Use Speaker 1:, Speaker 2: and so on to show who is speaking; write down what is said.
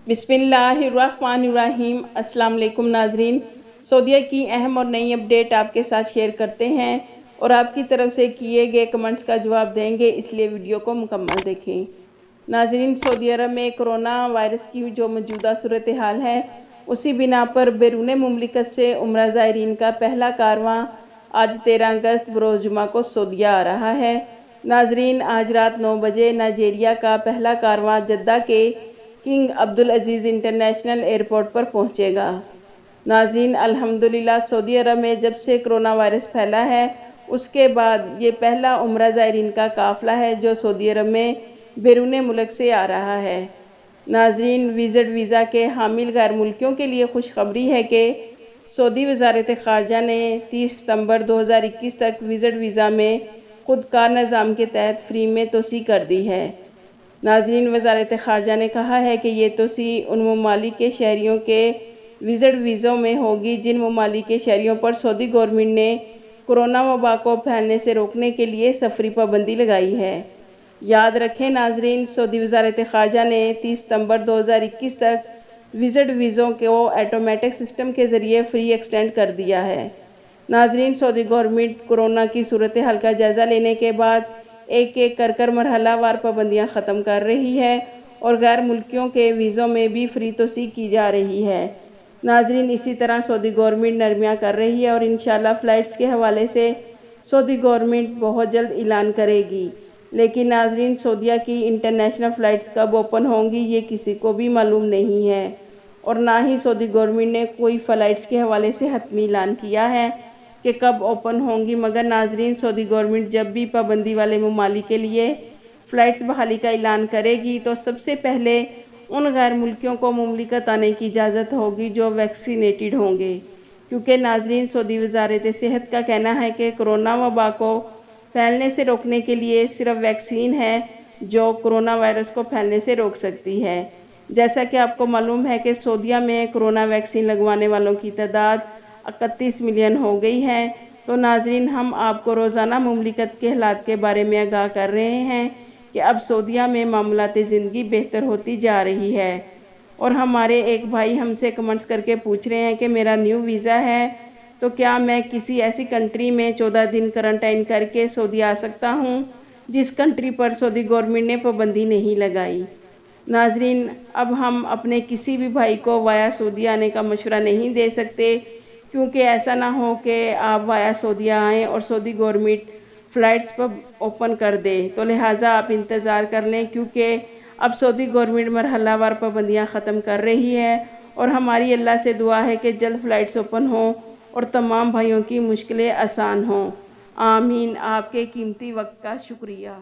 Speaker 1: बिस्मिल्लाहिर्रहमानिर्रहीम। अस्सलाम वालेकुम नाजरीन। सऊदीया की अहम और नई अपडेट आपके साथ शेयर करते हैं और आपकी तरफ से किए गए कमेंट्स का जवाब देंगे, इसलिए वीडियो को मुकम्मल देखें। नाजरीन, सऊदी अरब में कोरोना वायरस की जो मौजूदा सूरत हाल है, उसी बिना पर बैरून मुमलिकत से उम्रा ज़ायरीन का पहला कारवां आज 13 अगस्त बरोज़ जुमा को सऊदीया आ रहा है। नाजरीन, आज रात 9 बजे नाइजीरिया का पहला कारवां जद्दा के किंग अब्दुल अजीज़ इंटरनेशनल एयरपोर्ट पर पहुंचेगा। नाज़रीन, अल्हम्दुलिल्लाह सऊदी अरब में जब से कोरोना वायरस फैला है, उसके बाद ये पहला उम्रा ज़ायरीन का काफ़िला है जो सऊदी अरब में बैरून मुल्क से आ रहा है। नाज़रीन, विज़िट वीज़ा के हामिल गैर मुल्कियों के लिए खुशखबरी है कि सऊदी वज़ारत ख़ारजा ने 30 सितंबर 2021 तक विज़िट वीज़ा में खुदकार निज़ाम के तहत फ्री में तोसी कर दी है। नाज़रीन, वज़ारत ख़ारजा ने कहा है कि ये तोसी उन ममालिक के शहरियों के विज़िट वीज़ों में होगी जिन ममालिक के शहरियों पर सऊदी गवर्नमेंट ने कोरोना वबा को फैलने से रोकने के लिए सफरी पाबंदी लगाई है। याद रखें नाज़रीन, सऊदी वज़ारत ख़ारजा ने 30 सितंबर 2021 तक विज़िट वीज़ों को ऑटोमेटिक सिस्टम के ज़रिए फ्री एक्सटेंड कर दिया है। नाज़रीन, सऊदी गवर्नमेंट कोरोना की सूरत हाल का जायज़ा लेने के बाद एक एक कर मरहलावार पाबंदियां ख़त्म कर रही है और गैर मुल्कियों के वीज़ों में भी फ्री तोसी की जा रही है। नाज़रीन, इसी तरह सऊदी गवर्नमेंट नरमियाँ कर रही है और इंशाल्लाह फ़्लाइट्स के हवाले से सऊदी गवर्नमेंट बहुत जल्द ऐलान करेगी। लेकिन नाज़रीन, सऊदीया की इंटरनेशनल फ़्लाइट्स कब ओपन होंगी ये किसी को भी मालूम नहीं है और ना ही सऊदी गवर्नमेंट ने कोई फ़्लाइट्स के हवाले से हतमी ऐलान किया है कि कब ओपन होंगी। मगर नाज़रीन, सऊदी गवर्नमेंट जब भी पाबंदी वाले ममालिक के लिए फ़्लाइट्स बहाली का ऐलान करेगी तो सबसे पहले उन गैर मुल्कियों को मुमलिकत आने की इजाज़त होगी जो वैक्सीनेटेड होंगे, क्योंकि नाज़रीन, सऊदी वज़ारत सेहत का कहना है कि कोरोना वबा को फैलने से रोकने के लिए सिर्फ वैक्सीन है जो कोरोना वायरस को फैलने से रोक सकती है। जैसा कि आपको मालूम है कि सऊदीया में कोरोना वैक्सीन लगवाने वालों की तादाद 31 मिलियन हो गई है। तो नाज़रीन, हम आपको रोज़ाना मुमलिकत के हालात के बारे में आगाह कर रहे हैं कि अब सऊदीया में मामलात ज़िंदगी बेहतर होती जा रही है। और हमारे एक भाई हमसे कमेंट्स करके पूछ रहे हैं कि मेरा न्यू वीज़ा है तो क्या मैं किसी ऐसी कंट्री में 14 दिन क्वारंटाइन करके सऊदी आ सकता हूँ जिस कंट्री पर सऊदी गवर्नमेंट ने पाबंदी नहीं लगाई। नाज़रीन, अब हम अपने किसी भी भाई को वाया सऊदी आने का मशवरा नहीं दे सकते, क्योंकि ऐसा ना हो कि आप वाया सऊदीया आएँ और सऊदी गवर्नमेंट फ़्लाइट्स पर ओपन कर दे। तो लिहाजा आप इंतज़ार कर लें, क्योंकि अब सऊदी गवर्नमेंट मरहलावार पाबंदियाँ ख़त्म कर रही है और हमारी अल्लाह से दुआ है कि जल्द फ़्लाइट्स ओपन हों और तमाम भाइयों की मुश्किलें आसान हों। आमीन। आपके कीमती वक्त का शुक्रिया।